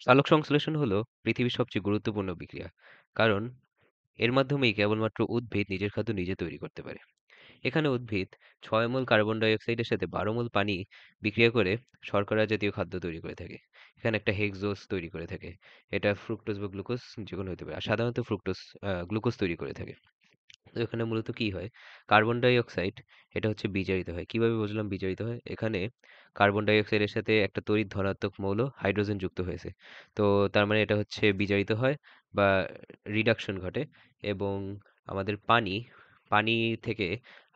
সালোক সংশ্লেষণ হলো পৃথিবীর সবচেয়ে গুরুত্বপূর্ণ বিক্রিয়া। কারণ এর মাধ্যমেই কেবলমাত্র উদ্ভিদ নিজের খাদ্য নিজে তৈরি করতে পারে। এখানে উদ্ভিদ ৬ মোল কার্বন ডাই অক্সাইডের সাথে ১২ মোল পানি বিক্রিয়া করে শর্করা জাতীয় খাদ্য তৈরি করে থাকে। এখানে একটা হেক্সোজ তৈরি করে থাকে। এটা ফ্রুক্টোজ বা গ্লুকোজ যেকোনো হতে পারে। আর সাধারণত গ্লুকোজ তৈরি করে থাকে। তো এখানে মূলত কি হয়? কার্বন ডাই অক্সাইড এটা হচ্ছে বিজারিত হয়। কিভাবে বুঝলাম বিজারিত হয়? এখানে কার্বন ডাই অক্সাইডের সাথে একটা তড়িৎ ধনাত্মক মৌল হাইড্রোজেন যুক্ত হয়েছে। তো তার মানে এটা হচ্ছে বিজারিত হয় বা রিডাকশন ঘটে এবং আমাদের পানি থেকে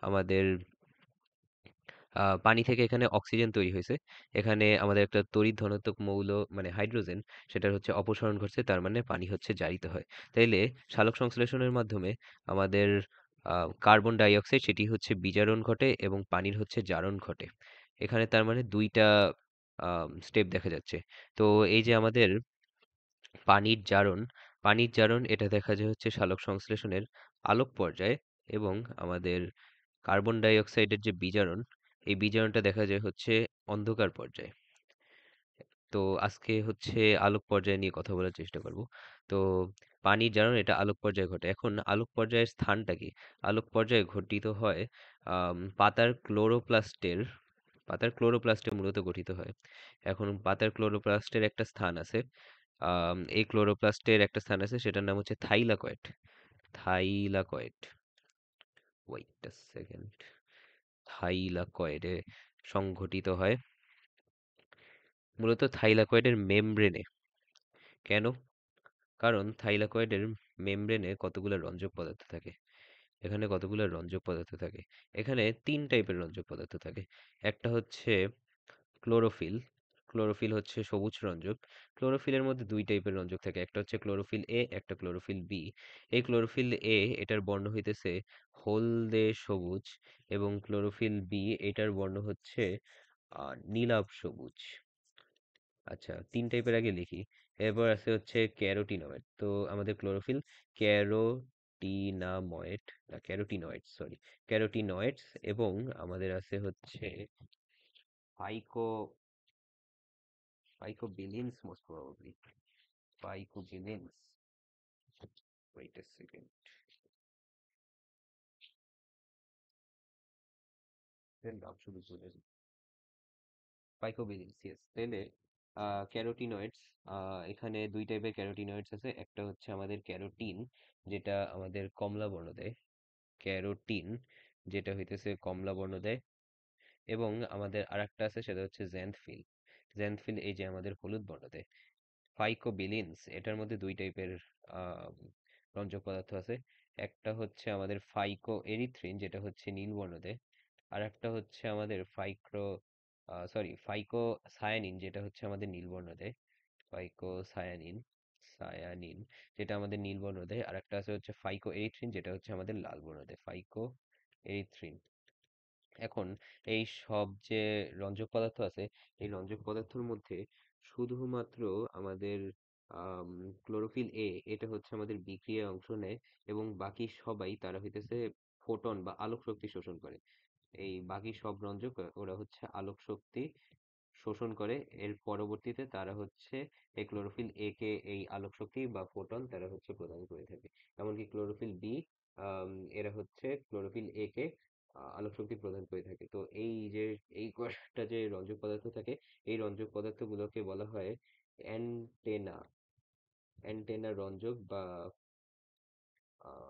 আমাদের পানি থেকে এখানে অক্সিজেন তৈরি হয়েছে। এখানে আমাদের একটা তড়িৎ ধনাত্মক মৌল মানে হাইড্রোজেন সেটার হচ্ছে অপসারণ ঘটছে তার মানে পানি হচ্ছে জারিত হয়। তাইলে সালোক সংশ্লেষণের মাধ্যমে আমাদের কার্বন ডাই অক্সাইড সেটি হচ্ছে বিজারণ ঘটে এবং পানির হচ্ছে জারণ ঘটে। এখানে তার মানে ২ টা স্টেপ দেখা যাচ্ছে। তো এই যে আমাদের পানির জারণ, পানির জারণ এটা দেখা যায় হচ্ছে সালোক সংশ্লেষণের আলোক পর্যায়ে এবং আমাদের কার্বন ডাই অক্সাইডের যে বিজারণ, এই বিজারণটা দেখা যায় হচ্ছে অন্ধকার পর্যায়ে। তো আজকে হচ্ছে আলোক পর্যায় নিয়ে কথা বলার চেষ্টা করব। তো পানির জারণ এটা আলোক পর্যায়ে ঘটে। এখন আলোক পর্যায়ের স্থানটা কি? আলোক পর্যায়ে ঘটিত হয় পাতার ক্লোরোপ্লাস্টে মূলত গঠিত হয়। এখন পাতার ক্লোরোপ্লাস্টের একটা স্থান আছে। এই ক্লোরোপ্লাস্টের একটা স্থান আছে সেটার নাম হচ্ছে thylakoid. Thylakoid. Wait a second. থাইলাকয়েডে সংঘটিত হয় মূলত থাইলাকয়েডের মেমব্রেনে। কেন? কারণ থাইলাকয়েডের মেমব্রেনে কতগুলো রঞ্জক পদার্থ থাকে। এখানে কতগুলো রঞ্জক পদার্থ থাকে। এখানে ৩ টাইপের রঞ্জক পদার্থ থাকে। একটা হচ্ছে ক্লোরোফিল। ক্লোরোফিল হচ্ছে সবুজ রঞ্জক। ক্লোরোফিলের মধ্যে ২ টাইপের রঞ্জক থাকে। একটা হচ্ছে ক্লোরোফিল এ, একটা ক্লোরোফিল বি। এই ক্লোরোফিল এ এটার বর্ণ হইতেছে হলদে সবুজ এবং ক্লোরোফিল বি এটার বর্ণ হচ্ছে নীলাভ সবুজ। আচ্ছা ৩ টাইপের আগে লিখি। এরপর আছে হচ্ছে ক্যারোটিনয়েড। তো আমাদের ক্লোরোফিল ক্যারোটিনাময়েড না ক্যারোটিনয়েডস সরি ক্যারোটিনয়েডস এবং আমাদের আছে হচ্ছে phyco phycobilins most probably phycobilins wait a second এর নাম শুধু ভুলে যাই। ফাইকোবিলিনস ইয়েস তাহলে ক্যারোটিনয়েডস এখানে ২ টাইপের ক্যারোটিনয়েডস আছে একটা হচ্ছে আমাদের ক্যারোটিন যেটা আমাদের কমলা বর্ণ দেয় ক্যারোটিন যেটা হইতেছে কমলা বর্ণ দেয় এবং আমাদের আরেকটা আছে সেটা হচ্ছে জ্যান্থফিল জ্যান্থফিল এই যে আমাদের হলুদ বর্ণ দেয় ফাইকোবিলিনস এটার মধ্যে ২ টাইপের আহ, রঞ্জক পদার্থ আছে একটা হচ্ছে আমাদের ফাইকো এরিথ্রিন যেটা হচ্ছে নীল বর্ণ দেয় আর একটা হচ্ছে আমাদের ফাইকো সায়ানিন যেটা হচ্ছে আমাদের নীল বর্ণ দেয় ফাইকো সায়ানিন যেটা আমাদের নীল বর্ণ দেয় আর একটা আছে হচ্ছে ফাইকো এরিথ্রিন যেটা হচ্ছে আমাদের লাল বর্ণ দেয় ফাইকো এরিথ্রিন এখন এই সব যে রঞ্জক পদার্থ আছে এই রঞ্জক পদার্থের মধ্যে শুধুমাত্র আমাদের আম, ক্লোরোফিল এ এটা হচ্ছে আমাদের বিক্রিয়ায় অংশ নেয় এবং বাকি সবাই তারা হইতেছে ফোটন বা আলোক শক্তি শোষণ করে এই বাকি সব রঞ্জক ওরা হচ্ছে আলোক শক্তি শোষণ করে এর পরবর্তীতে তারা হচ্ছে এই ক্লোরোফিল এ কে এই আলোক শক্তি বা ফোটন তারা হচ্ছে প্রদান করে থাকে এমনকি ক্লোরোফিল বি এরা হচ্ছে ক্লোরোফিল এ কে আলোক শক্তি প্রদান করে থাকে তো এই যে এই কয়টা যে রঞ্জক পদার্থ থাকে এই রঞ্জক পদার্থগুলোকে বলা হয় অ্যান্টেনা অ্যান্টেনা রঞ্জক বা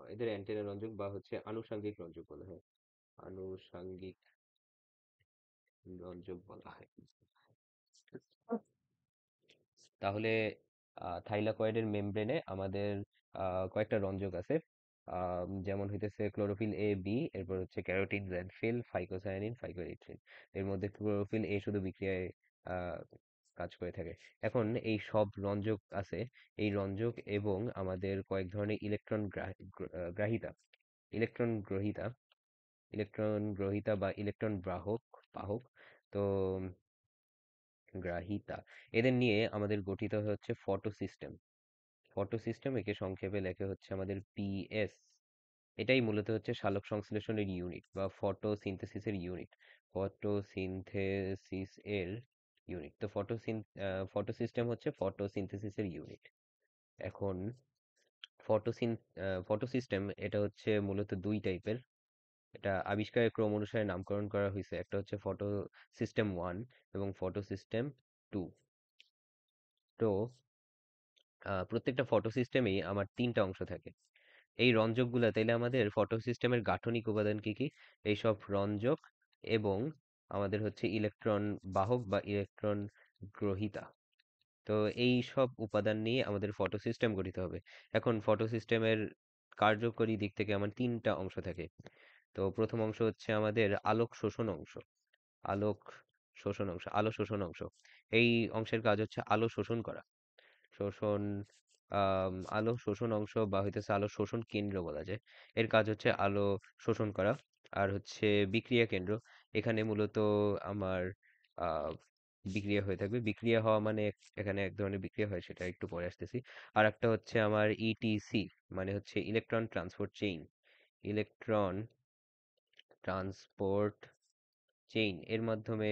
এদের অ্যান্টেনা রঞ্জক বা হচ্ছে আনুষঙ্গিক রঞ্জক বলা হয় আনুষঙ্গিক রঞ্জক বলা হয় তাহলে থাইলাকয়েডের মেমব্রেনে আমাদের কয়েকটা রঞ্জক আছে যেমন হইতেছে ক্লোরোফিল এ বি এরপর হচ্ছে ক্যারোটিন জ্যান্থফিল ফাইকোসায়ানিন ফাইকোএরিথ্রিন এর মধ্যে ক্লোরোফিল এ শুধু বিক্রিয়ায় আহ, কাজ করে থাকে এখন এই সব রঞ্জক আছে এই রঞ্জক এবং আমাদের কয়েক ধরনের গ্রাহিতা ইলেকট্রন গ্রহিতা ইলেকট্রন গ্রহিতা বা ইলেকট্রন বাহক তো গ্রাহিতা এদের নিয়ে আমাদের গঠিত হচ্ছে ফটো সিস্টেম একে সংক্ষেপে লেখা হচ্ছে আমাদের পিএস এটাই মূলত হচ্ছে সালোক সংশ্লেষণের ইউনিট বা ফটোসিনথেসিসের ইউনিট ফটোসিনথেসিস এর ইউনিট। তো ফটো সিস্টেম হচ্ছে ফটোসিনথেসিসের ইউনিট। এখন ফটোসিন ফটো সিস্টেম এটা হচ্ছে মূলত দুই টাইপের। এটা আবিষ্কারের ক্রম অনুসারে নামকরণ করা হয়েছে। একটা হচ্ছে ফটো সিস্টেম 1 এবং ফটো সিস্টেম 2। তো প্রত্যেকটা ফটো সিস্টেমেই আমার ৩টা অংশ থাকে। এই রঞ্জকগুলা তাইলে আমাদের ফটো সিস্টেমের গাঠনিক উপাদান কি কি? এইসব রঞ্জক এবং আমাদের হচ্ছে ইলেকট্রন বাহক বা ইলেকট্রন গ্রহীতা। তো এই সব উপাদান নিয়ে আমাদের ফটো সিস্টেম গঠিত হবে। এখন ফটো সিস্টেমের কার্যকরী দিক থেকে আমার ৩টা অংশ থাকে। তো প্রথম অংশ হচ্ছে আমাদের আলোক শোষণ অংশ। আলোক আলো শোষণ অংশ। এই অংশের কাজ হচ্ছে আলো শোষণ করা। শোষণ আলো শোষণ অংশ বা হইতেছে আলো শোষণ কেন্দ্র বলা যায়। এর কাজ হচ্ছে আলো শোষণ করা। আর হচ্ছে বিক্রিয়া কেন্দ্র। এখানে মূলত আমার আহ বিক্রিয়া হয়ে থাকবে। বিক্রিয়া হওয়া মানে এখানে এক ধরনের বিক্রিয়া হয়, সেটা একটু পরে আসতেছি। আর একটা হচ্ছে আমার ইটিসি, মানে হচ্ছে electron transport chain. Electron transport chain এর মাধ্যমে,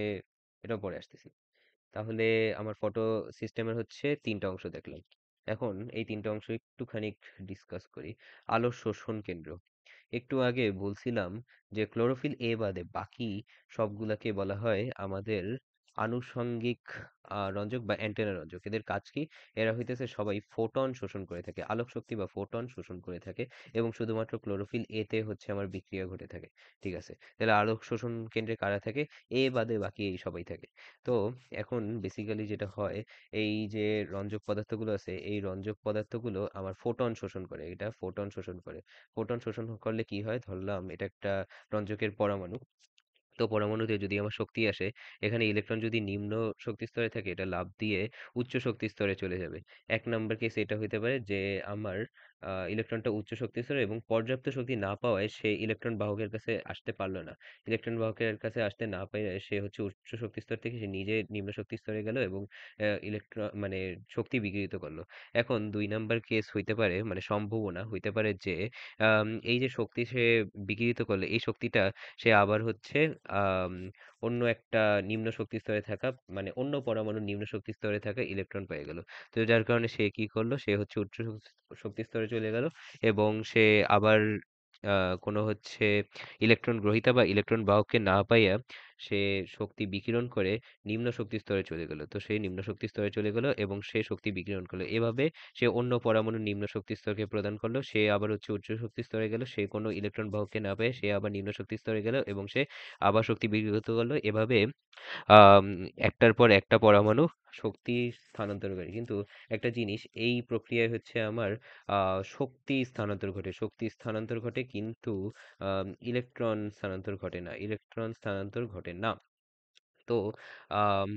এটা পরে আসতেছি। তাহলে আমার ফটো সিস্টেমের হচ্ছে ৩টা অংশ দেখলাম। এখন এই ৩টা অংশ একটুখানি ডিসকাস করি। আলো শোষণ কেন্দ্র। একটু আগে বলছিলাম যে ক্লোরোফিল এ বাদে বাকি সবগুলাকে বলা হয় আমাদের আনুষঙ্গিক রঞ্জক বা অ্যান্টেনা রঞ্জক। এদের কাজ কি? এরা হইতেছে সবাই ফোটন শোষণ করে থাকে, আলোক শক্তি বা ফোটন শোষণ করে থাকে, এবং শুধুমাত্র ক্লোরোফিল এ তে হচ্ছে আমার বিক্রিয়া ঘটে থাকে। ঠিক আছে, তাহলে আলোক শোষণ কেন্দ্রে কারা থাকে? এ বাদে বাকি এই সবাই থাকে। তো এখন বেসিক্যালি যেটা হয়, এই যে রঞ্জক পদার্থগুলো আছে, এই রঞ্জক পদার্থগুলো আমার ফোটন শোষণ করে। এটা ফোটন শোষণ করে। ফোটন শোষণ করলে কি হয়, ধরলাম এটা একটা রঞ্জকের পরমাণু। তো পরমাণুতে যদি আমার শক্তি আসে, এখানে ইলেকট্রন যদি নিম্ন শক্তি স্তরে থাকে, এটা লাফ দিয়ে উচ্চ শক্তি স্তরে চলে যাবে। এক নাম্বার কেস এটা হইতে পারে যে আমার ইলেকট্রনটা উচ্চ শক্তি স্তরে এবং পর্যাপ্ত শক্তি না পাওয়ায় সে ইলেকট্রন বাহকের কাছে আসতে পারলো না। ইলেকট্রন বাহকের কাছে আসতে না পেরে সে হচ্ছে উচ্চ শক্তি স্তর থেকে সে নিজে নিম্ন শক্তি স্তরে গেল এবং ইলেকট্রন মানে শক্তি বিকিরিত করলো। এখন ২ নাম্বার কেস হইতে পারে, মানে সম্ভাবনা হইতে পারে যে এই যে শক্তি সে বিকিরিত করলো, এই শক্তিটা সে আবার হচ্ছে আম অন্য একটা নিম্ন শক্তি স্তরে থাকা, মানে অন্য পরমাণুর নিম্ন শক্তি স্তরে থাকা ইলেকট্রন পেয়ে গেল। তো যার কারণে সে কি করলো, সে হচ্ছে উচ্চ শক্তি স্তরে চলে গেল এবং সে আবার কোনো হচ্ছে ইলেকট্রন গ্রহীতা বা ইলেকট্রন বাহককে না পাইয়া সে শক্তি বিকিরণ করে নিম্ন শক্তি স্তরে চলে গেল। তো সেই নিম্ন শক্তি স্তরে চলে গেল এবং সে শক্তি বিকিরণ করলো। এভাবে সে অন্য পরমাণুর নিম্ন শক্তি স্তরকে প্রদান করলো। সে আবার হচ্ছে উচ্চ শক্তি স্তরে গেল। সে কোনো ইলেকট্রন বাহককে না পেয়ে সে আবার নিম্ন শক্তি স্তরে গেল এবং সে আবার শক্তি বিকিরিত করলো। এভাবে আম একটার পর একটা পরমাণু শক্তি স্থানান্তর করে। কিন্তু একটা জিনিস, এই প্রক্রিয়ায় হচ্ছে আমার শক্তি স্থানান্তর ঘটে। শক্তি স্থানান্তর ঘটে, কিন্তু ইলেকট্রন স্থানান্তর ঘটে না। ইলেকট্রন স্থানান্তর ঘটে না। তো আম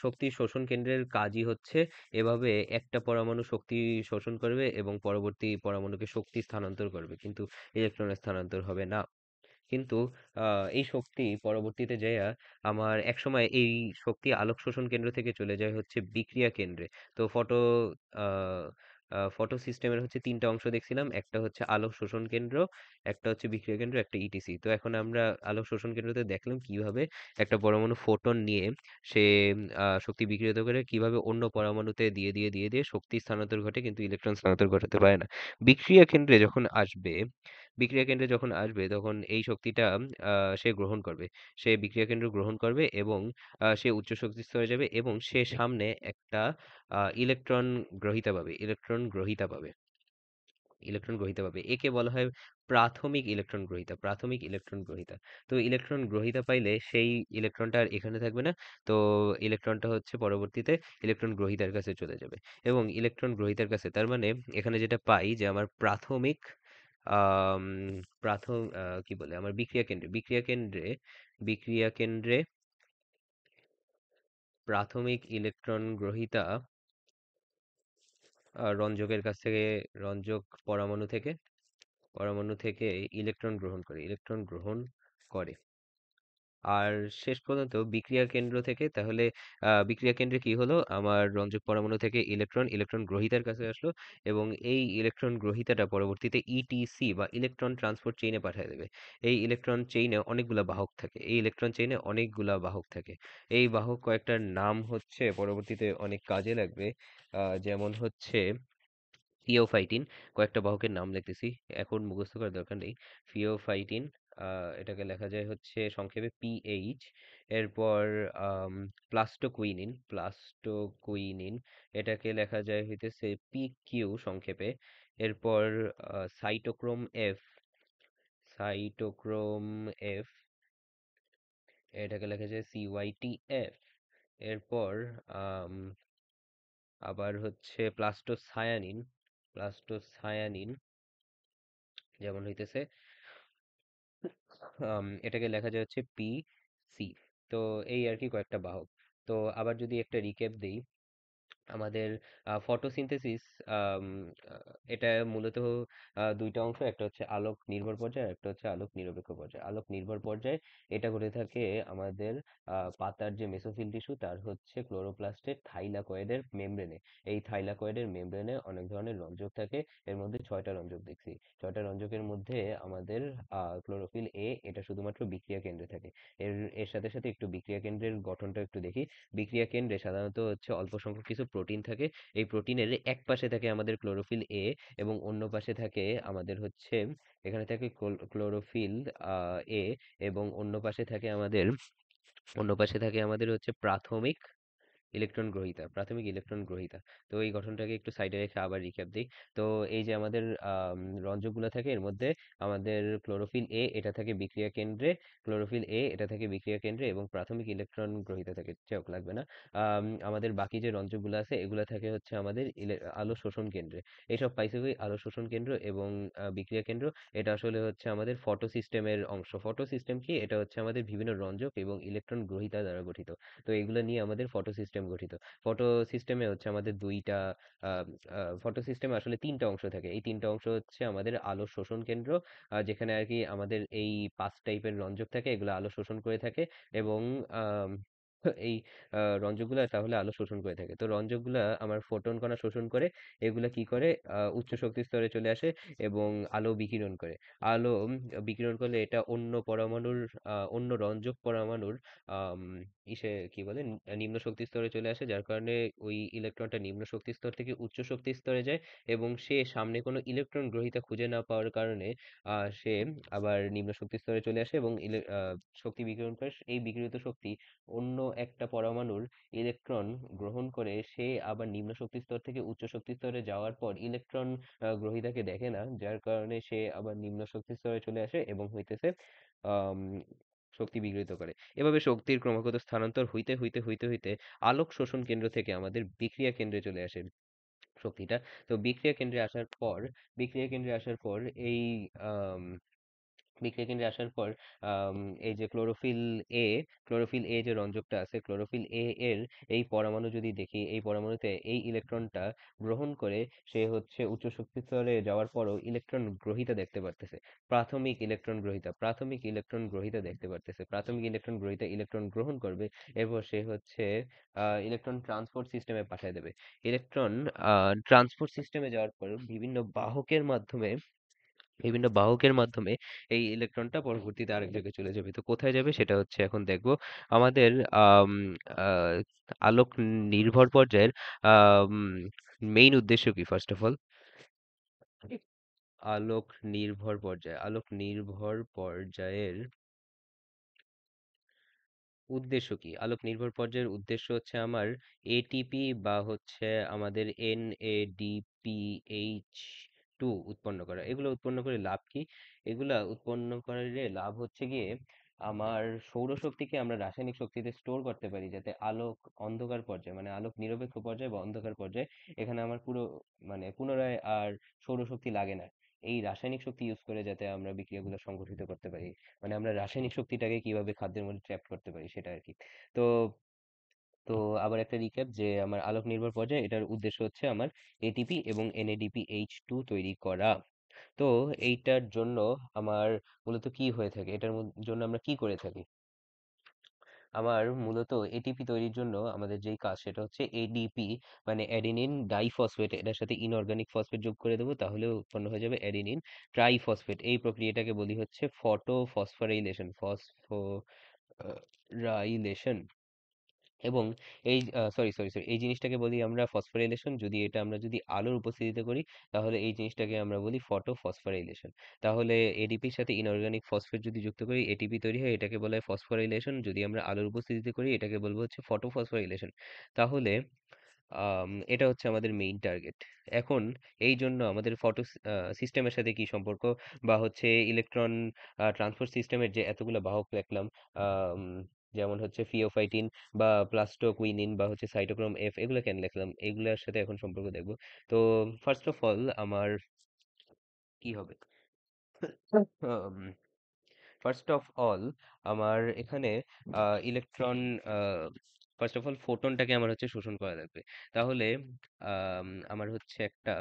শক্তি শোষণ কেন্দ্রের কাজই হচ্ছে এভাবে একটা পরমাণু শক্তি শোষণ করবে এবং পরবর্তী পরমাণুকে শক্তি স্থানান্তর করবে, কিন্তু ইলেকট্রনের স্থানান্তর হবে না। কিন্তু এই শক্তি পরবর্তীতে যাইয়া আমার একসময় এই শক্তি আলোক শোষণ কেন্দ্র থেকে চলে যায় হচ্ছে বিক্রিয়া কেন্দ্রে। তো ফটো সিস্টেমের হচ্ছে ৩টা অংশ দেখছিলাম। একটা হচ্ছে আলোক শোষণ কেন্দ্র, একটা হচ্ছে বিক্রিয়া কেন্দ্র, একটা ইটিসি। তো এখন আমরা আলোক শোষণ কেন্দ্রতে দেখলাম কিভাবে একটা পরমাণু ফোটন নিয়ে সে শক্তি বিকিরিত করে কিভাবে অন্য পরমাণুতে দিয়ে শক্তি স্থানান্তর ঘটে, কিন্তু ইলেকট্রন স্থানান্তর ঘটাতে পারে না। বিক্রিয়া কেন্দ্রে যখন আসবে বিক্রিয়া কেন্দ্রে যখন আসবে তখন এই শক্তিটা সে গ্রহণ করবে। সে বিক্রিয়া কেন্দ্র গ্রহণ করবে এবং সে উচ্চ শক্তি স্তরে যাবে এবং সে সামনে একটা ইলেকট্রন গ্রহীতা পাবে। ইলেকট্রন গ্রহীতা পাবে। একে বলা হয় প্রাথমিক ইলেকট্রন গ্রহীতা। প্রাথমিক ইলেকট্রন গ্রহীতা। তো ইলেকট্রন গ্রহীতা পাইলে সেই ইলেকট্রনটা আর এখানে থাকবে না। তো ইলেকট্রনটা হচ্ছে পরবর্তীতে ইলেকট্রন গ্রহীতার কাছে চলে যাবে। এবং ইলেকট্রন গ্রহীতার কাছে, তার মানে এখানে যেটা পাই যে আমার প্রাথমিক আম প্রাথম কি বলে আমার বিক্রিয়া কেন্দ্রে প্রাথমিক ইলেকট্রন গ্রহীতা রঞ্জকের কাছ থেকে, রঞ্জক পরমাণু থেকে ইলেকট্রন গ্রহণ করে। আর শেষ পর্যন্ত বিক্রিয়া কেন্দ্র থেকে তাহলে বিক্রিয়া কেন্দ্রে কি হলো, আমার রঞ্জক পরমাণু থেকে ইলেকট্রন ইলেকট্রন গ্রহীতার কাছে আসলো এবং এই ইলেকট্রন গ্রহীতাটা পরবর্তীতে ইটিসি বা ইলেকট্রন ট্রান্সপোর্ট চেইনে পাঠিয়ে দেবে। এই ইলেকট্রন চেইনে অনেকগুলা বাহক থাকে, এই ইলেকট্রন চেইনে অনেকগুলা বাহক থাকে। এই বাহক কয়েকটার নাম হচ্ছে পরবর্তীতে অনেক কাজে লাগবে, যেমন হচ্ছে থিওফাইটিন। কয়েকটা বাহকের নাম লিখতেছি, এখন মুখস্থ করার দরকার নেই। থিওফাইটিন, এটাকে লেখা যায় হচ্ছে সংক্ষেপে পিএইচ। এরপর প্লাস্টোকুইনিন, এটাকে লেখা যায় হইতেছে পিকিউ সংক্ষেপে। এরপর সাইটোক্রোম এফ, সাইটোক্রোম এফ, এটাকে লেখা যায় সিওয়াইটিএফ। এরপর আম, আবার হচ্ছে প্লাস্টোসায়ানিন, যেমন হইতেছে এটাকে লেখা যায় হচ্ছে পি সি। তো এই আর কি কয়েকটা বাহক। তো আবার যদি একটা রিক্যাপ দেই, আমাদের ফটোসিনথেসিস, এটা মূলত দুইটা অংশ, একটা হচ্ছে আলোক নির্ভর পর্যায়, একটা হচ্ছে আলোক নিরপেক্ষ পর্যায়। আলোক নির্ভর পর্যায় এটা ঘটে থাকে আমাদের পাতার যে মেসোফিল টিস্যু তার হচ্ছে ক্লোরোপ্লাস্টের থাইলাকয়েডের মেমব্রেনে। এই থাইলাকয়েডের মেমব্রেনে অনেক ধরনের রঞ্জক থাকে, এর মধ্যে 6টা রঞ্জক দেখছি। 6টা রঞ্জকের মধ্যে আমাদের ক্লোরোফিল এ এটা শুধুমাত্র বিক্রিয়া কেন্দ্রে থাকে। এর এর সাথে সাথে একটু বিক্রিয়া কেন্দ্রের গঠনটা একটু দেখি। বিক্রিয়া কেন্দ্রে সাধারণত হচ্ছে অল্প সংখ্যক কিছু প্রোটিন থাকে। এই প্রোটিনের এক পাশে থাকে আমাদের ক্লোরোফিল এ এবং অন্য পাশে থাকে আমাদের হচ্ছে, এখানে থাকে ক্লোরোফিল এ এবং অন্য পাশে থাকে আমাদের হচ্ছে প্রাথমিক ইলেকট্রন গ্রহীতা। তো এই গঠনটাকে একটু সাইডে রেখে আবার রিক্যাপ দিই। তো এই যে আমাদের রঞ্জকগুলো থাকে, এর মধ্যে আমাদের ক্লোরোফিল এ এটা থাকে বিক্রিয়া কেন্দ্রে এবং প্রাথমিক ইলেকট্রন গ্রহীতা থাকে, যাক লাগবে না। আমাদের বাকি যে রঞ্জকগুলো আছে এগুলো থাকে হচ্ছে আমাদের আলো শোষণ কেন্দ্রে। এইসব পাইছে কই, আলো শোষণ কেন্দ্র এবং বিক্রিয়া কেন্দ্র। এটা আসলে হচ্ছে আমাদের ফটো সিস্টেমের অংশ। ফটো সিস্টেম কি, এটা হচ্ছে আমাদের বিভিন্ন রঞ্জক এবং ইলেকট্রন গ্রহীতা দ্বারা গঠিত। তো এগুলো নিয়ে আমাদের ফটো সিস্টেম গঠিত। ফটো সিস্টেমে হচ্ছে আমাদের ফটো সিস্টেমে আসলে 3টা অংশ থাকে। এই 3টা অংশ হচ্ছে আমাদের আলো শোষণ কেন্দ্র, যেখানে আর কি আমাদের এই 5 টাইপের রঞ্জক থাকে, এগুলো আলো শোষণ করে থাকে এবং আম, এই রঞ্জকগুলা তাহলে আলো শোষণ করে থাকে। তো রঞ্জকগুলা আমার ফোটন কণা শোষণ করে, এগুলা কি করে, উচ্চ শক্তি স্তরে চলে আসে এবং আলো বিকিরণ করে। আলো বিকিরণ করলে এটা অন্য রঞ্জক পরমাণুর আম, কি বলে, নিম্ন শক্তি স্তরে চলে আসে, যার কারণে ওই ইলেকট্রনটা নিম্ন শক্তি স্তর থেকে উচ্চ শক্তি স্তরে যায় এবং সে সামনে কোনো ইলেকট্রন গ্রহীতা খুঁজে না পাওয়ার কারণে সে আবার নিম্ন শক্তি স্তরে চলে আসে এবং শক্তি বিকিরণ করে। এই বিকিরিত শক্তি অন্য একটা পরমাণুর ইলেকট্রন গ্রহণ করে, সে আবার নিম্ন শক্তি স্তর থেকে উচ্চ শক্তি স্তরে যাওয়ার পর ইলেকট্রন গ্রহীতাকে দেখে না, যার কারণে সে আবার নিম্ন শক্তি স্তরে চলে আসে এবং হইতেছে আম, শক্তি বিকিরিত করে। এভাবে শক্তির ক্রমাগত স্থানান্তর হইতে হইতে হইতে হইতে আলোক শোষণ কেন্দ্র থেকে আমাদের বিক্রিয়া কেন্দ্রে চলে আসে শক্তিটা। তো বিক্রিয়া কেন্দ্রে আসার পর এই আম, বিক্রিয়া কেন্দ্রে আসার পর আম, এই যে এ ক্লোরোফিল এ যে রঞ্জকটা আছে, ক্লোরোফিল এ এর এই পরমাণু যদি দেখি, এই পরমাণুতে এই ইলেকট্রনটা গ্রহণ করে সে হচ্ছে উচ্চ শক্তি স্তরে যাওয়ার পরও ইলেকট্রন গ্রহীতা দেখতে পারতেছে। প্রাথমিক ইলেকট্রন গ্রহীতা দেখতে পারতেছে। প্রাথমিক ইলেকট্রন গ্রহীতা ইলেকট্রন গ্রহণ করবে, এরপর সে হচ্ছে ইলেকট্রন ট্রান্সপোর্ট সিস্টেমে পাঠিয়ে দেবে। ইলেকট্রন ট্রান্সপোর্ট সিস্টেমে যাওয়ার পর বিভিন্ন বাহকের মাধ্যমে এই ইলেকট্রনটা পরবর্তীতে আরেক জায়গায় চলে যাবে। তো কোথায় যাবে সেটা হচ্ছে এখন দেখবো। আমাদের আম, আহ, আলোক নির্ভর পর্যায়ের মেইন উদ্দেশ্য কি, ফার্স্ট অফ অল? আলোক নির্ভর পর্যায়ের উদ্দেশ্য কি? আলোক নির্ভর পর্যায়ের উদ্দেশ্য হচ্ছে আমার এটিপি বা হচ্ছে আমাদের NADPH2 উৎপন্ন করা। এগুলো উৎপন্ন করে লাভ কি? এগুলা উৎপন্ন করে লাভ হচ্ছে গিয়ে আমার সৌরশক্তিকে আমরা রাসায়নিক শক্তিতে স্টোর করতে পারি, যাতে আলোক অন্ধকার পর্যায়ে, মানে আলোক নিরপেক্ষ পর্যায়ে বা অন্ধকার পর্যায়ে, এখানে আমার পুনরায় আর সৌরশক্তি লাগে না। এই রাসায়নিক শক্তি ইউজ করে যাতে আমরা বিক্রিয়াগুলো সংগঠিত করতে পারি, মানে আমরা রাসায়নিক শক্তিটাকে কিভাবে খাদ্যের মধ্যে ট্র্যাপ করতে পারি সেটা আর কি। তো তো আবার একটা রিক্যাপ, যে আমার আলোক নির্ভর পর্যায়ে এটার উদ্দেশ্য হচ্ছে আমার এটিপি এবং NADPH2 তৈরি করা। তো এইটার জন্য আমার মূলত কি হয়ে থাকে, জন্য আমরা কি করে থাকি? আমার মূলত এটিপি তৈরির জন্য আমাদের যেই কাজ সেটা হচ্ছে এডিপি, মানে অ্যাডিনিন ডাইফসফেট, এটার সাথে ইনঅর্গানিক ফসফেট যোগ করে দেবো, তাহলে উৎপন্ন হয়ে যাবে অ্যাডিনিন ট্রাইফসফেট। এই প্রক্রিয়াটাকে বলি হচ্ছে ফটোফসফোরাইলেশন। এবং এই সরি এই জিনিসটাকে বলি আমরা ফসফোরাইলেশন। যদি এটা আমরা যদি আলোর উপস্থিতিতে করি তাহলে এই জিনিসটাকে আমরা বলি ফটো ফসফোরাইলেশন। তাহলে এডিপির সাথে ইনঅর্গানিক ফসফেট যদি যুক্ত করি এটিপি তৈরি হয়, এটাকে বলা হয় ফসফোরাইলেশন। যদি আমরা আলোর উপস্থিতিতে করি এটাকে বলবো হচ্ছে ফটো ফসফোরাইলেশন। তাহলে এটা হচ্ছে আমাদের মেইন টার্গেট। এখন এই জন্য আমাদের ফটো সিস্টেমের সাথে কি সম্পর্ক, বা হচ্ছে ইলেকট্রন ট্রান্সপোর্ট সিস্টেমের যে এতগুলো বাহক দেখলাম, আম, যেমন হচ্ছে ফিওফাইটিন বা প্লাস্টোকুইনিন বা হচ্ছে সাইটোক্রোম এফ, এগুলো কেন লিখলাম এগুলোর সাথে এখন সম্পর্ক দেখবো। তো ফার্স্ট অফ অল আমার কি হবে, ফার্স্ট অফ অল আমার এখানে ইলেকট্রন, ফার্স্ট অফ অল ফোটনটাকে আমার হচ্ছে শোষণ করা লাগবে। তাহলে আমার হচ্ছে একটা,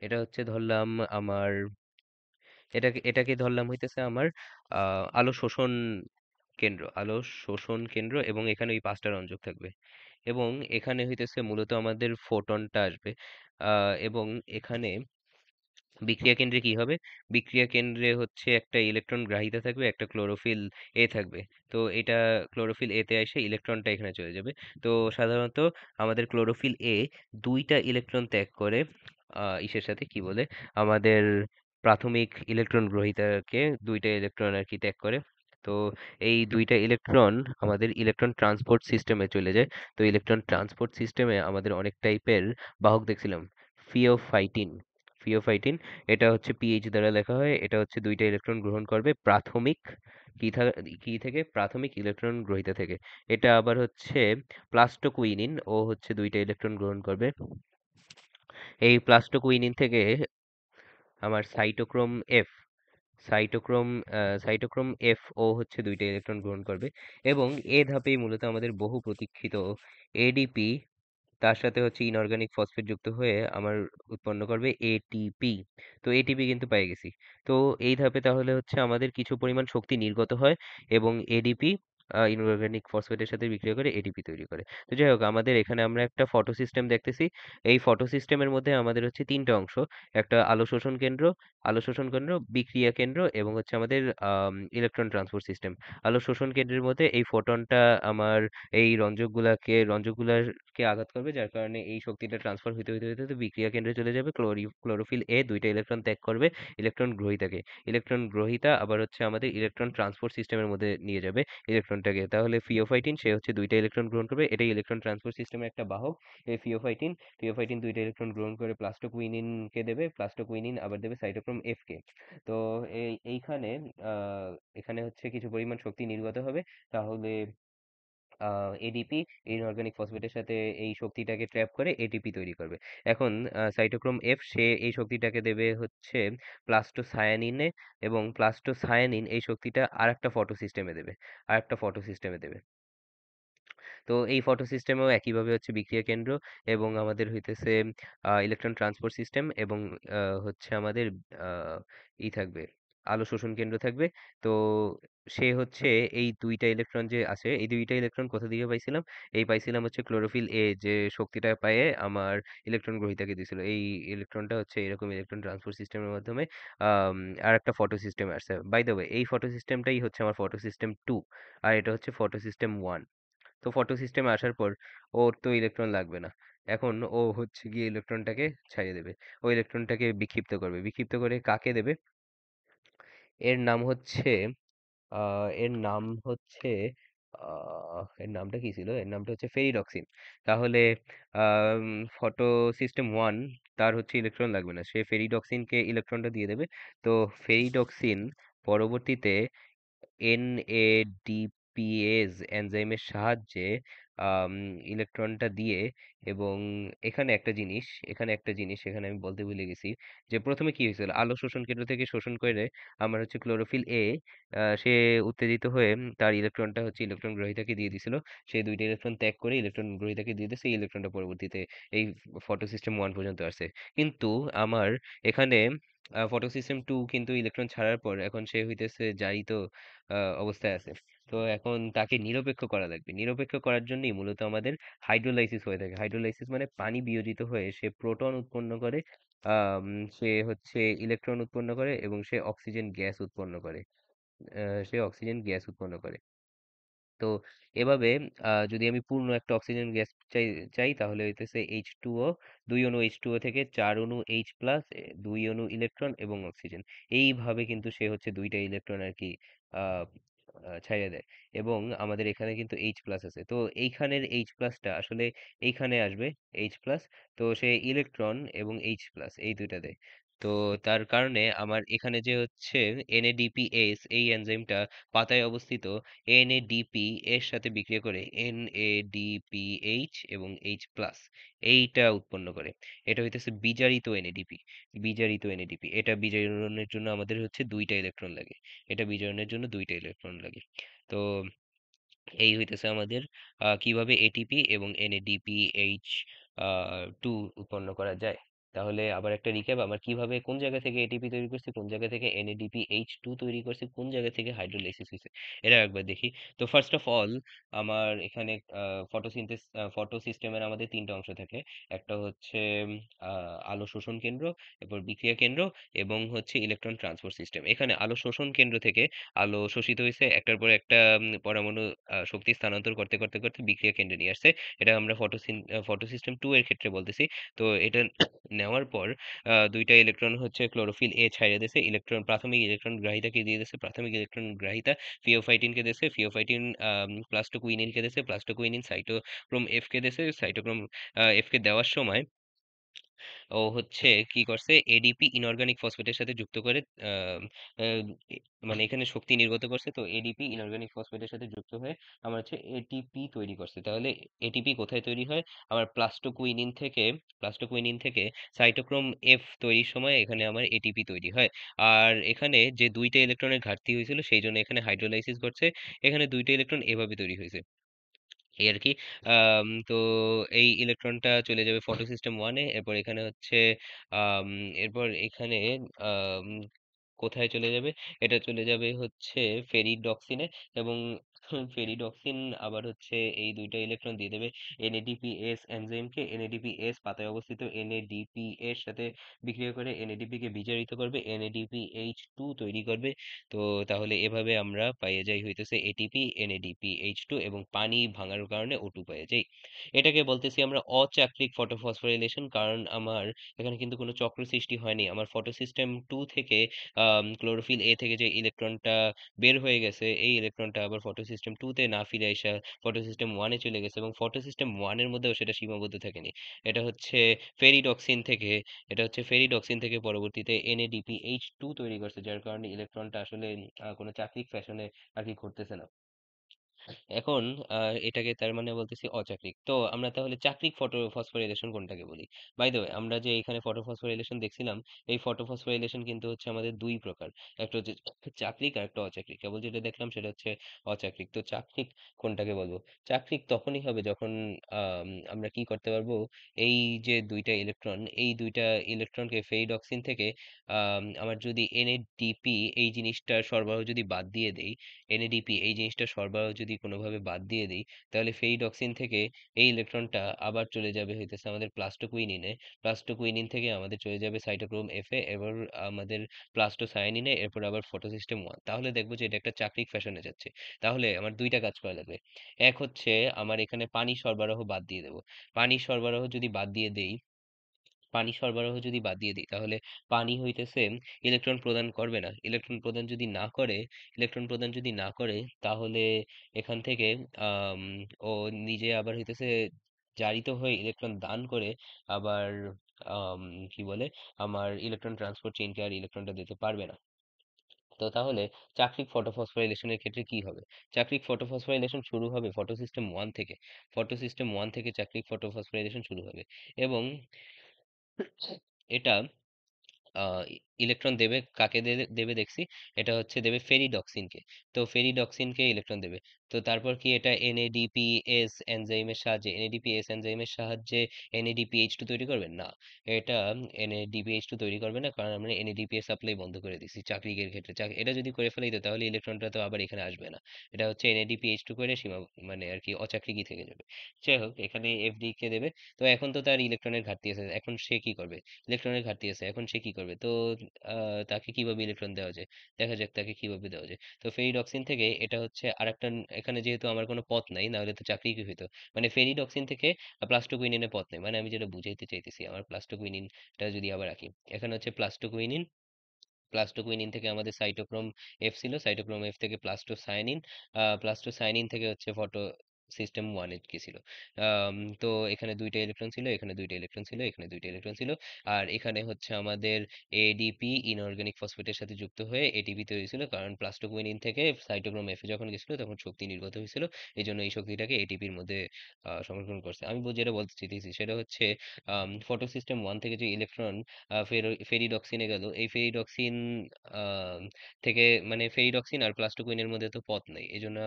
এটা হচ্ছে ধরলাম আমার, এটাকে ধরলাম হইতেছে আমার আলো শোষণ কেন্দ্র, আলো শোষণ কেন্দ্র, এবং এখানে ওই 5টা রঞ্জক থাকবে, এবং এখানে হইতেছে মূলত আমাদের ফোটনটা আসবে। এবং এখানে বিক্রিয়া কেন্দ্রে কি হবে, বিক্রিয়া কেন্দ্রে হচ্ছে একটা ইলেকট্রন গ্রাহিতা থাকবে, একটা ক্লোরোফিল এ থাকবে। তো এটা ক্লোরোফিল এ তে এসে ইলেকট্রনটা এখানে চলে যাবে। তো সাধারণত আমাদের ক্লোরোফিল এ 2টা ইলেকট্রন ত্যাগ করে ইসের সাথে কি বলে, আমাদের প্রাথমিক ইলেকট্রন গ্রহীতাকে 2টা ইলেকট্রন আর কি ত্যাগ করে। তো এই 2টা ইলেকট্রন আমাদের ইলেকট্রন ট্রান্সপোর্ট সিস্টেমে চলে যায়। তো ইলেকট্রন ট্রান্সপোর্ট সিস্টেমে আমাদের অনেক টাইপের বাহক দেখছিলাম। ফিওফাইটিন, ফিওফাইটিন, এটা হচ্ছে পিএইচ দ্বারা লেখা হয়। এটা হচ্ছে 2টা ইলেকট্রন গ্রহণ করবে প্রাথমিক কি থেকে, প্রাথমিক ইলেকট্রন গ্রহীতা থেকে। এটা আবার হচ্ছে প্লাস্টোকুইনিন, ও হচ্ছে 2টা ইলেকট্রন গ্রহণ করবে এই প্লাস্টোকুইনিন থেকে। আমার cytochrome F, cytochrome cytochrome F ও হচ্ছে 2টা ইলেকট্রন গ্রহণ করবে, এবং এ ধাপেই মূলত আমাদের বহু প্রতীক্ষিত এডিপি, তার সাথে হচ্ছে ইনঅর্গানিক ফসফেট যুক্ত হয়ে আমার উৎপন্ন করবে এটিপি। তো এটিপি কিন্তু পেয়ে গেছি। তো এই ধাপে তাহলে হচ্ছে আমাদের কিছু পরিমাণ শক্তি নির্গত হয়, এবং এডিপি ইনঅর্গানিক ফসফেটের সাথে বিক্রিয়া করে এটিপি তৈরি করে। তো যাই হোক, আমাদের এখানে আমরা একটা ফটো সিস্টেম দেখতেছি। এই ফটো সিস্টেমের মধ্যে আমাদের হচ্ছে 3টা অংশ, একটা আলো শোষণ কেন্দ্র, আলো শোষণ কেন্দ্র, বিক্রিয়া কেন্দ্র, এবং হচ্ছে আমাদের ইলেকট্রন ট্রান্সপোর্ট সিস্টেম। আলো শোষণ কেন্দ্রের মধ্যে এই ফোটনটা আমার এই রঞ্জকগুলাকে আঘাত করবে, যার কারণে এই শক্তিটা ট্রান্সফার হইতে হইতে হইতে হইতে বিক্রিয়া কেন্দ্রে চলে যাবে। ক্লোরোফিল এ 2টা ইলেকট্রন ত্যাগ করবে ইলেকট্রন গ্রহীতাকে, ইলেকট্রন গ্রহীতা আবার হচ্ছে আমাদের ইলেকট্রন ট্রান্সপোর্ট সিস্টেমের মধ্যে নিয়ে যাবে ইলেকট্রনটাকে। তাহলে ফিওফাইটিন সে হচ্ছে 2টা ইলেকট্রন গ্রহণ করবে, এটাই ইলেকট্রন ট্রান্সপোর্ট সিস্টেমের একটা বাহক। এই ফিওফাইটিন, 2টা ইলেকট্রন গ্রহণ করে প্লাস্টোকুইনিনকে দেবে, প্লাস্টোকুইনিন আবার দেবে সাইটোক্রোম এফ কে। তো এইখানে এখানে হচ্ছে কিছু পরিমাণ শক্তি নির্গত হবে। তাহলে এডিপি ইনঅর্গানিক ফসফেটের সাথে এই শক্তিটাকে ট্র্যাপ করে এটিপি তৈরি করবে। এখন সাইটোক্রোম এফ সে এই শক্তিটাকে দেবে হচ্ছে প্লাস্টোসায়ানিনে, এবং প্লাস্টোসায়ানিন এই শক্তিটা আরেকটা ফটো সিস্টেমে দেবে, আরেকটা ফটো সিস্টেমে দেবে। তো এই ফটো সিস্টেমেও একইভাবে হচ্ছে বিক্রিয়া কেন্দ্র, এবং আমাদের হইতেছে ইলেকট্রন ট্রান্সপোর্ট সিস্টেম, এবং হচ্ছে আমাদের আহ, থাকবে, আলো শোষণ কেন্দ্র থাকবে। তো সে হচ্ছে এই 2টা ইলেকট্রন যে আছে, এই 2টা ইলেকট্রন কোথা থেকে পাইছিলাম, এই পাইছিলাম হচ্ছে ক্লোরোফিল এ, যে শক্তিটা পায়ে আমার ইলেকট্রন গ্রহীতাকে দিছিল। এই ইলেকট্রনটা হচ্ছে এরকম ইলেকট্রন ট্রান্সপোর্ট সিস্টেমের মাধ্যমে আর একটা ফটো সিস্টেমে আসছে। বাই দ্য ওয়ে, এই ফটো সিস্টেমটাই হচ্ছে আমার ফটো সিস্টেম 2, আর এটা হচ্ছে ফটো সিস্টেম 1। তো ফটো সিস্টেমে আসার পর ওর তো ইলেকট্রন লাগবে না। এখন ও হচ্ছে গিয়ে ইলেকট্রনটাকে ছাড়িয়ে দেবে, ও ইলেকট্রনটাকে বিক্ষিপ্ত করবে, বিক্ষিপ্ত করে কাকে দেবে, এর নাম হচ্ছে এর নাম হচ্ছে এর নামটা কি ছিল, এর নামটা হচ্ছে ফেরিডক্সিন। তাহলে ফটো সিস্টেম 1 তার হচ্ছে ইলেকট্রন লাগবে না, সে ফেরিডক্সিনকে ইলেকট্রনটা দিয়ে দেবে। তো ফেরিডক্সিন পরবর্তীতে NADPase এনজাইমের সাহায্যে আম, ইলেকট্রনটা দিয়ে, এবং এখানে একটা জিনিস এখানে আমি বলতে ভুলে গেছি, যে প্রথমে কি হয়েছিল, আলো শোষণ কেন্দ্র থেকে শোষণ করে আমার হচ্ছে ক্লোরোফিল এ, সে উত্তেজিত হয়ে তার ইলেকট্রনটা হচ্ছে ইলেকট্রন গ্রহীতাকে দিয়ে দিছিল। সে 2টা ইলেকট্রন ত্যাগ করে ইলেকট্রন গ্রহীতাকে দিয়ে দিয়েছে, এই ইলেকট্রনটা পরবর্তীতে এই ফটো সিস্টেম 1 পর্যন্ত আসছে। কিন্তু আমার এখানে ফটো সিস্টেম 2 কিন্তু ইলেকট্রন ছাড়ার পর এখন সে হইতেছে জারিত অবস্থায় আছে। তো এখন তাকে নিরপেক্ষ করা লাগবে। নিরপেক্ষ করার জন্যই মূলত আমাদের হাইড্রোলাইসিস হয়ে থাকে। হাইড্রোলাইসিস মানে পানি বিয়োজিত হয়ে সে প্রোটন উৎপন্ন করে, আম, সে হচ্ছে ইলেকট্রন উৎপন্ন করে এবং সে অক্সিজেন গ্যাস উৎপন্ন করে। সে অক্সিজেন গ্যাস উৎপন্ন করে। তো এভাবে যদি আমি পূর্ণ একটা অক্সিজেন গ্যাস চাই চাই তাহলে হইতেছে H2O, 2 অণু H2O থেকে 4 অণু H+, 2 অণু ইলেকট্রন এবং অক্সিজেন। এইভাবে কিন্তু সে হচ্ছে দুইটা ইলেকট্রন আর কি আহ ছাইড়া দেয়। এবং আমাদের এখানে কিন্তু H+ আছে, তো এইখানের H+টা আসলে এইখানে আসবে H+, তো সে ইলেকট্রন এবং H+ এই দুইটা দেয়। তো তার কারণে আমার এখানে যে হচ্ছে NADPH এই এনজাইমটা পাতায় অবস্থিত NADP এর সাথে বিক্রিয়া করে NADPH এবং H+ এইটা উৎপন্ন করে। এটা হইতেছে বিজারিত NADP। বিজারিত NADP এটা বিজারণের জন্য আমাদের হচ্ছে দুইটা ইলেকট্রন লাগে। এটা বিজারণের জন্য দুইটা ইলেকট্রন লাগে। তো এই হইতেছে আমাদের কিভাবে এটিপি এবং NADPH টু উৎপন্ন করা যায়। তাহলে আবার একটা রিক্যাপ, আমার কিভাবে কোন জায়গা থেকে এটিপি তৈরি করছি, কোন জায়গা থেকে NADPH2 তৈরি করছি, কোন জায়গা থেকে হাইড্রোলাইসিস হয়েছে, এটা একবার দেখি। তো ফার্স্ট অফ অল আমার এখানে ফটো সিস্টেমের আমাদের তিনটা অংশ থাকে। একটা হচ্ছে আলো শোষণ কেন্দ্র, এরপর বিক্রিয়া কেন্দ্র এবং হচ্ছে ইলেকট্রন ট্রান্সপোর্ট সিস্টেম। এখানে আলো শোষণ কেন্দ্র থেকে আলো শোষিত হয়েছে, একটার পর একটা পরমাণু শক্তি স্থানান্তর করতে করতে করতে বিক্রিয়া কেন্দ্রে নিয়ে আসছে। এটা আমরা ফটো সিস্টেম 2 এর ক্ষেত্রে বলতেছি। তো এটা নেওয়ার পর দুইটা ইলেকট্রন হচ্ছে ক্লোরোফিল এ ছাইড়া দিয়েছে, ইলেকট্রন প্রাথমিক ইলেকট্রন গ্রাহিতাকে দিয়ে দিয়েছে, প্রাথমিক ইলেকট্রন গ্রাহিতা ফিওফাইটিনকে দিয়েছে, ফিওফাইটিন প্লাস্টোকুইনিনকে দিয়েছে, প্লাস্টোকুইনিন সাইটোক্রোম এফ কে দিয়েছে, সাইটোক্রোম এফ কে দেওয়ার সময় ও হচ্ছে কি করছে, এডিপি ইনঅর্গানিক ফসফেটের সাথে যুক্ত করে আহ, আহ, মানে এখানে শক্তি নির্গত করছে। তো এডিপি ইনঅর্গানিক ফসফেটের সাথে যুক্ত হয়ে আমার হচ্ছে এটিপি তৈরি করছে। তাহলে এটিপি কোথায় তৈরি হয়? আমার প্লাস্টোকুইনিন থেকে সাইটোক্রোম এফ তৈরির সময় এখানে আমার এটিপি তৈরি হয়। আর এখানে যে দুইটা ইলেকট্রনের ঘাটতি হয়েছিল সেই জন্য এখানে হাইড্রোলাইসিস ঘটছে। এখানে দুইটা ইলেকট্রন এভাবে তৈরি হয়েছে এই আর কি। তো এই ইলেকট্রনটা চলে যাবে ফটো সিস্টেম 1-এ, এরপর এখানে হচ্ছে আম, এরপর এখানে আম, কোথায় চলে যাবে? এটা চলে যাবে হচ্ছে ফেরিডক্সিনে, এবং ফেরিডক্সিন আবার হচ্ছে এই দুইটা ইলেকট্রন দিয়ে দেবে NADPH এনজাইমকে। NADPH পাতায় অবস্থিত NADP এর সাথে বিক্রিয়া করে NADP কে বিজারিত করবে, NADPH2 তৈরি করবে। তো তাহলে এভাবে আমরা পাইয়ে যাই হইতেছে এটিপি, NADPH2 এবং পানি ভাঙার কারণে O2 পাইয়ে যাই। এটাকে বলতেছি আমরা অচাক্রিক ফটোফসফোরাইলেশন, কারণ আমার এখানে কিন্তু কোনো চক্র সৃষ্টি হয়নি। আমার ফটো সিস্টেম 2 থেকে ক্লোরোফিল এ থেকে যে ইলেকট্রনটা বের হয়ে গেছে, এই ইলেকট্রনটা আবার ফটো সিস্টেম 2 তে না ফিরে আইসা ফটো সিস্টেম 1-এ চলে গেছে, এবং ফটো সিস্টেম 1-এর মধ্যেও সেটা সীমাবদ্ধ থাকেনি। এটা হচ্ছে ফেরিডক্সিন থেকে এটা হচ্ছে ফেরিডক্সিন থেকে পরবর্তীতে NADPH2 তৈরি করছে, যার কারণে ইলেকট্রনটা আসলে কোনো চাক্রিক ফ্যাশনে আর কি ঘটতেছে না। এখন এটাকে তার মানে বলতেছি অচাক্রিক। তো আমরা তাহলে চাক্রিক ফটো ফসফোরাইলেশন কোনটাকে বলি? বাই দ্য ওয়ে, আমরা যে এখানে ফটো ফসফোরাইলেশন দেখছিলাম, এই ফটো ফসফোরাইলেশন কিন্তু হচ্ছে আমাদের দুই প্রকার। একটা হচ্ছে চাক্রিক আর একটা অচাক্রিক। কেবল যেটা দেখলাম সেটা হচ্ছে অচাক্রিক। তো চাক্রিক কোনটাকে বলবো? চাক্রিক তখনই হবে যখন আমরা কি করতে পারবো, এই যে দুইটা ইলেকট্রন, এই দুইটা ইলেকট্রনকে ফেরিডক্সিন থেকে আমার যদি NADP এই জিনিসটার সরবরাহ যদি বাদ দিয়ে দেই, NADP এই জিনিসটা সরবরাহ যদি কোনোভাবে বাদ দিয়ে দিই, তাহলে ফেরিডক্সিন থেকে এই ইলেকট্রনটা আবার চলে যাবে হইতেছে আমাদের প্লাস্টোকুইনিনে। প্লাস্টোকুইনিন থেকে আমাদের চলে যাবে সাইটোক্রোম এফে, এবার আমাদের প্লাস্টোসায়ানিনে, এরপর আবার ফটোসিস্টেম 1। তাহলে দেখবো যে এটা একটা চাক্রিক ফ্যাশনে যাচ্ছে। তাহলে আমার দুইটা কাজ করা লাগবে। এক হচ্ছে আমার এখানে পানি সরবরাহ বাদ দিয়ে দেবো। পানি সরবরাহ যদি বাদ দিয়ে দেই তাহলে পানি হইতেছে ইলেকট্রন প্রদান করবে না। ইলেকট্রন প্রদান যদি না করে তাহলে এখান থেকে আম, ও নিজে আবার হইতেছে জারিত হয়ে ইলেকট্রন দান করে আবার আম, কি বলে আমার ইলেকট্রন ট্রান্সপোর্ট চেইনকে আর ইলেকট্রনটা দিতে পারবে না। তো তাহলে চাক্রিক ফটোফসফোরাইলেশনের ক্ষেত্রে কি হবে? চাক্রিক ফটোফসফোরাইলেশন শুরু হবে ফটো সিস্টেম 1 থেকে চাক্রিক ফটোফসফোরাইলেশন শুরু হবে, এবং এটা ইলেকট্রন দেবে কাকে দেবে দেখছি, এটা হচ্ছে দেবে ফেরিডক্সিনকে। তো ফেরিডক্সিনকে ইলেকট্রন দেবে। তো তারপর কি এটা এনএডিপিএস এনজাইমের সাহায্যে এনএডিপিএস এনজাইমের সাহায্যে এনএডিপিএইচ টু তৈরি করবে না। এটা এনএডিপিএইচ টু তৈরি করবে না, কারণ আমরা এনএডিপিএস সাপ্লাই বন্ধ করে দিছি চাকরিকের ক্ষেত্রে। এটা যদি করে ফেলে দিত তাহলে ইলেকট্রনটা তো আবার এখানে আসবে না। এটা হচ্ছে এনএডিপিএইচ টু করে সীমা মানে আর কি অচাকরিকই থেকে যাবে। যাই হোক, এখানে এফডি কে দেবে। তো এখন তো তার ইলেকট্রনের ঘাটতি আছে, এখন সে কি করবে? ইলেকট্রনের ঘাটতি আছে, এখন সে কি করবে? তো তাকে কিভাবে ইলেকট্রন দেওয়া যায়, দেখা যাক তাকে কিভাবে দেওয়া যায়। তো ফেরিডক্সিন থেকে এটা হচ্ছে আরেকটা এখানে যেহেতু আমার কোনো পথ নাই, না হলে তো চাকরি কি হইতো। মানে ফেরিডক্সিন থেকে প্লাস্টোকুইনিনের পথ নেই, মানে আমি যেটা বুঝাইতে চাইতেছি, আমার প্লাস্টোকুইনিনটা যদি আবার রাখি, এখানে হচ্ছে প্লাস্টোকুইনিন, প্লাস্টোকুইনিন থেকে আমাদের সাইটোক্রোম এফ ছিল, সাইটোক্রোম এফ থেকে প্লাস্টোসায়ানিন, প্লাস্টোসায়ানিন থেকে হচ্ছে ফটো সিস্টেম ওয়ানে কি ছিল। তো এখানে দুইটা ইলেকট্রন ছিল, এখানে দুইটা ইলেকট্রন ছিল, এখানে দুইটা ইলেকট্রন ছিল। আর এখানে হচ্ছে আমাদের এডিপি ইনঅর্গানিক ফসফেটের সাথে যুক্ত হয়ে এটিপি তৈরি ছিল, কারণ প্লাস্টোকুইনিন থেকে সাইটোক্রোম এফে যখন গেছিল তখন শক্তি নির্গত হয়েছিল। এই জন্য এই শক্তিটাকে এটিপির মধ্যে সংরক্ষণ করছে। আমি যেটা বলতে চাইতেছি সেটা হচ্ছে ফটো সিস্টেম ওয়ান থেকে যে ইলেকট্রন ফেরিডক্সিনে গেল, এই ফেরিডক্সিন থেকে মানে ফেরিডক্সিন আর প্লাস্টোকুইনের মধ্যে তো পথ নেই, এই জন্য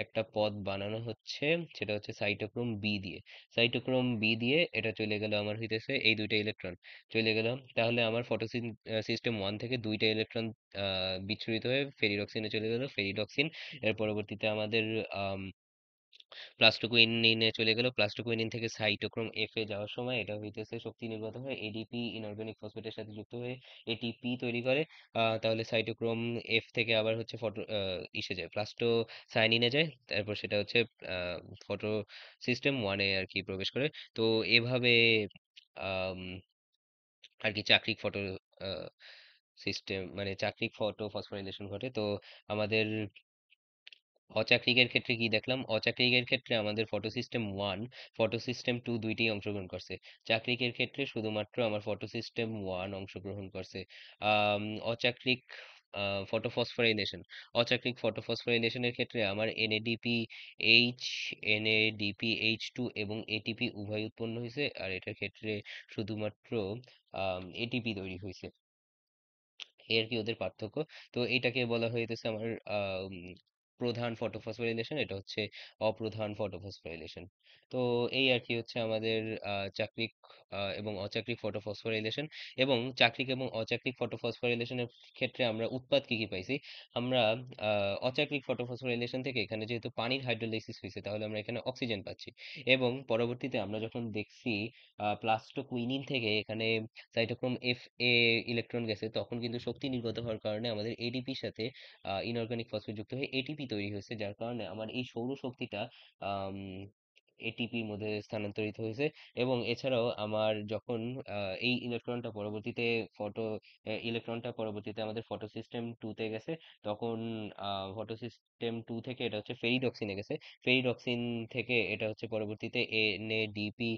একটা পথ বানানো হচ্ছে, সেটা হচ্ছে সাইটোক্রোম বি দিয়ে। সাইটোক্রোম বি দিয়ে এটা চলে গেল আমার হইতেছে এই দুইটা ইলেকট্রন চলে গেল। তাহলে আমার ফটো সিস্টেম ওয়ান থেকে দুইটা ইলেকট্রন বিচ্ছুরিত হয়ে ফেরিডক্সিনে চলে গেল। ফেরিডক্সিন এর পরবর্তীতে আমাদের প্লাস্টোকুইনিনে চলে গেল। প্লাস্টোকুইনিন থেকে সাইটোক্রোম এফ এ যাওয়ার সময় এটা হইতেছে শক্তি নির্গত হয়ে এডিপি ইনঅর্গানিক ফসফেটের সাথে যুক্ত হয়ে এটিপি তৈরি করে। তাহলে সাইটোক্রোম এফ থেকে আবার হচ্ছে ফটো ইসে যায়, প্লাস্টোসায়ানিনে যায়। তারপর সেটা হচ্ছে ফটো সিস্টেম ওয়ানে আর কি প্রবেশ করে। তো এভাবে আম, আর কি চাক্রিক ফটো সিস্টেম মানে চাক্রিক ফটো ফসফোরাইলেশন ঘটে। তো আমাদের অচাক্রিকের ক্ষেত্রে কি দেখলাম? অচাক্রিকের ক্ষেত্রে আমাদের photosystem one, photosystem two দুইটাই অংশগ্রহণ করছে। চাক্রিকের ক্ষেত্রে শুধুমাত্র আমার ফটো সিস্টেম ওয়ান অংশগ্রহণ করছে। অচাক্রিক ফটোফসফোরাইলেশন, অচাক্রিক ফটোফসফোরাইলেশনের ক্ষেত্রে আমার এনএডিপি এইচ টু এবং এটিপি উভয় উৎপন্ন হয়েছে, আর এটার ক্ষেত্রে শুধুমাত্র এটিপি তৈরি হয়েছে। এই আর কি ওদের পার্থক্য। তো এটাকে বলা হইতেছে আমার প্রধান ফটোফসফোরাইলেশন, এটা হচ্ছে অপ্রধান ফটোফসফোরাইলেশন। তো এই আর কি হচ্ছে আমাদের চাক্রিক এবং অচাক্রিক ফটোফসফোরাইলেশন। এবং চাক্রিক এবং অচাক্রিক ফটোফসফোরাইলেশনের ক্ষেত্রে আমরা উৎপাদ কি কি পাইছি? আমরা অচাক্রিক ফটোফসফোরাইলেশন থেকে এখানে যেহেতু পানির হাইড্রোলাইসিস হয়েছে, তাহলে আমরা এখানে অক্সিজেন পাচ্ছি। এবং পরবর্তীতে আমরা যখন দেখছি প্লাস্টোকুইনিন থেকে এখানে সাইটোক্রোম এফ এ ইলেকট্রন গেছে, তখন কিন্তু শক্তি নির্গত হওয়ার কারণে আমাদের এডিপির সাথে ইনঅর্গানিক ফসফেট যুক্ত হয়ে এটিপি তৈরি হয়েছে, যার কারণে আমার এই সৌর শক্তিটা এটিপির মধ্যে স্থানান্তরিত হয়েছে। এবং এছাড়াও আমার যখন এই ইলেকট্রনটা পরবর্তীতে আমাদের ফটো সিস্টেম টু তে গেছে, তখন ফটো সিস্টেম টু থেকে এটা হচ্ছে ফেরিডক্সিনে গেছে। ফেরিডক্সিন থেকে এটা হচ্ছে পরবর্তীতে এনএডিপি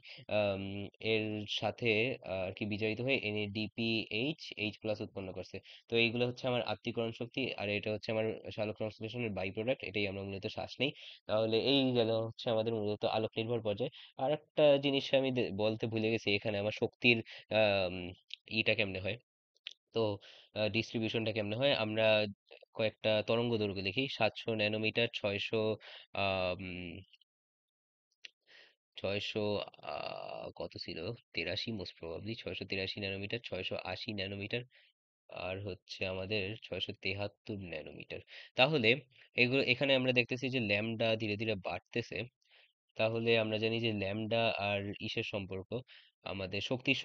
এর সাথে আর কি বিজড়িত হয়ে এনএডিপিএইচ এইচ প্লাস উৎপন্ন করছে। তো এইগুলো হচ্ছে আমার আত্তীকরণ শক্তি, আর এটা হচ্ছে আমার শালক সংশ্লেষণের বাই প্রোডাক্ট, এটাই আমরা মূলত শ্বাস নেই। তাহলে এই গেল হচ্ছে আমাদের মূলত আলোক নির্ভর পর্যায়। আর একটা জিনিস আমি বলতে ভুলে গেছি, এখানে আমার শক্তির আম, ইটা কেমনে হয়, তো ডিস্ট্রিবিউশনটা কেমনে হয়। আমরা কয়েকটা তরঙ্গ দৈর্ঘ্য দেখি, 700 ন্যানোমিটার, 600 কত ছিল, 83 মোস্ট প্রবাবলি, 683 ন্যানোমিটার, 680 ন্যানোমিটার, আর হচ্ছে আমাদের 673 ন্যানোমিটার। তাহলে এগুলো এখানে আমরা দেখতেছি যে ল্যামডা ধীরে ধীরে বাড়তেছে। তাহলে আমরা জানি যে ল্যামডা আর ইসের সম্পর্ক, আমাদের শক্তির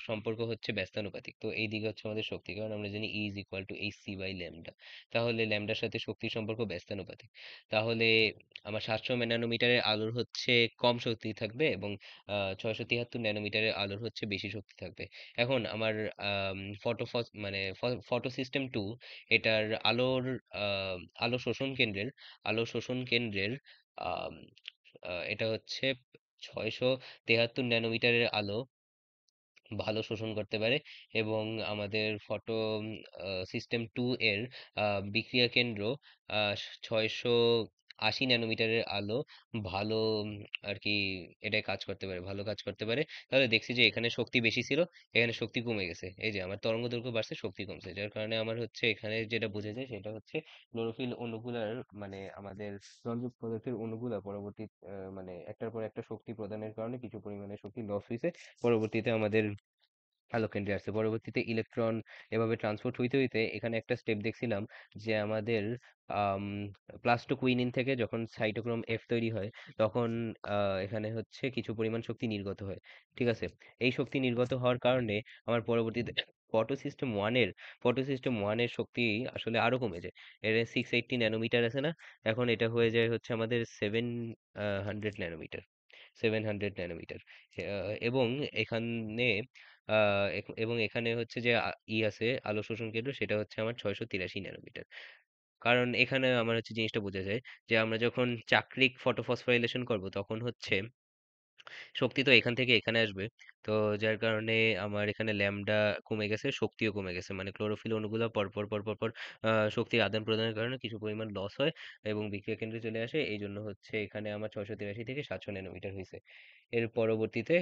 সম্পর্ক হচ্ছে ব্যস্তানুপাতিক। তো এই দিকে হচ্ছে আমাদের শক্তি, কারণ আমরা জানি E is equal to h c by lambda. তাহলে ল্যামডার সাথে শক্তির সম্পর্ক ব্যস্তানুপাতিক। তাহলে আমার 700 ন্যানোমিটারের আলোর হচ্ছে কম শক্তি থাকবে, এবং 673 ন্যানোমিটারের আলোর হচ্ছে বেশি শক্তি থাকবে। এখন আমার মানে ফটো সিস্টেম টু, এটার আহ, আলো শোষণ কেন্দ্রের আলো শোষণ কেন্দ্রের আম, এটা হচ্ছে 673 ন্যানোমিটারের আলো ভালো শোষণ করতে পারে। এবং আমাদের ফটো সিস্টেম টু এর বিক্রিয়া কেন্দ্র 600 80 ন্যানোমিটারের আলো ভালো আর কি এটায় কাজ করতে পারে, ভালো কাজ করতে পারে। তাহলে দেখছি যে এখানে শক্তি বেশি ছিল, এখানে শক্তি কমে গেছে। এই যে আমার তরঙ্গ দৈর্ঘ্য বাড়ছে, শক্তি কমছে, যার কারণে আমার হচ্ছে এখানে যেটা বোঝা যায় সেটা হচ্ছে ক্লোরোফিল অণুগুলার মানে আমাদের সংযোগ পদার্থের অণুগুলা পরবর্তী মানে একটার পর একটা শক্তি প্রদানের কারণে কিছু পরিমাণে শক্তি লস হয়েছে। পরবর্তীতে আমাদের আলোককেন্দ্রে আসছে, পরবর্তীতে ইলেকট্রন এভাবে ট্রান্সপোর্ট হইতে হইতে এখানে একটা স্টেপ দেখছিলাম যে আমাদের আম, প্লাস্টোকুইনিন থেকে যখন সাইটোক্রোম এফ তৈরি হয় তখন এখানে হচ্ছে কিছু পরিমাণ শক্তি নির্গত হয়। ঠিক আছে, এই শক্তি নির্গত হওয়ার কারণে আমার পরবর্তীতে ফটো সিস্টেম ওয়ানের শক্তি আসলে আরো কমে যায়। এর 680 ন্যানোমিটার আছে না, এখন এটা হয়ে যায় হচ্ছে আমাদের 700 ন্যানোমিটার। এবং এখানে এবং এখানে হচ্ছে যে আছে আলো শোষণ কেন্দ্র, সেটা হচ্ছে আমার 683 ন্যানোমিটার। কারণ এখানে আমার হচ্ছে জিনিসটা বোঝা যায় যে আমরা যখন চাক্রিক ফটোফসফোরাইলেশন করব তখন হচ্ছে শক্তি তো এখান থেকে এখানে আসবে। তো যার কারণে আমার এখানে ল্যামডা কমে গেছে, শক্তিও কমে গেছে, মানে ক্লোরোফিল অণুগুলো পরপর পরপর পর শক্তির আদান প্রদানের কারণে কিছু পরিমাণ লস হয় এবং বিক্রিয়া কেন্দ্রে চলে আসে। এই জন্য হচ্ছে এখানে আমার 683 থেকে 700 ন্যানোমিটার হয়েছে। এর পরবর্তীতে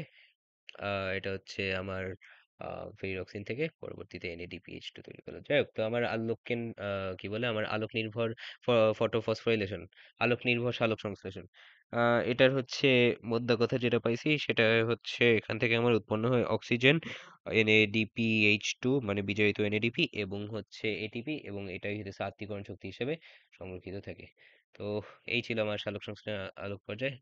এটা হচ্ছে আমার ফেরিডক্সিন থেকে পরবর্তীতে NADPH2 তৈরি করলো। যাই হোক, তো আমার কি বলে আমার আলোক নির্ভর ফটোফসফোরাইলেশন, আলোক নির্ভর সালোক সংশ্লেষণ, এটার হচ্ছে মোদ্দা কথা যেটা পাইছি সেটা হচ্ছে এখান থেকে আমার উৎপন্ন হয় অক্সিজেন, NADPH2 মানে বিজারিত NADP এবং হচ্ছে ATP, এবং এটাই হচ্ছে আত্তীকরণ শক্তি হিসেবে সংরক্ষিত থাকে। তো এই ছিল আমার সালোক সংশ্লেষণ আলোক পর্যায়ে।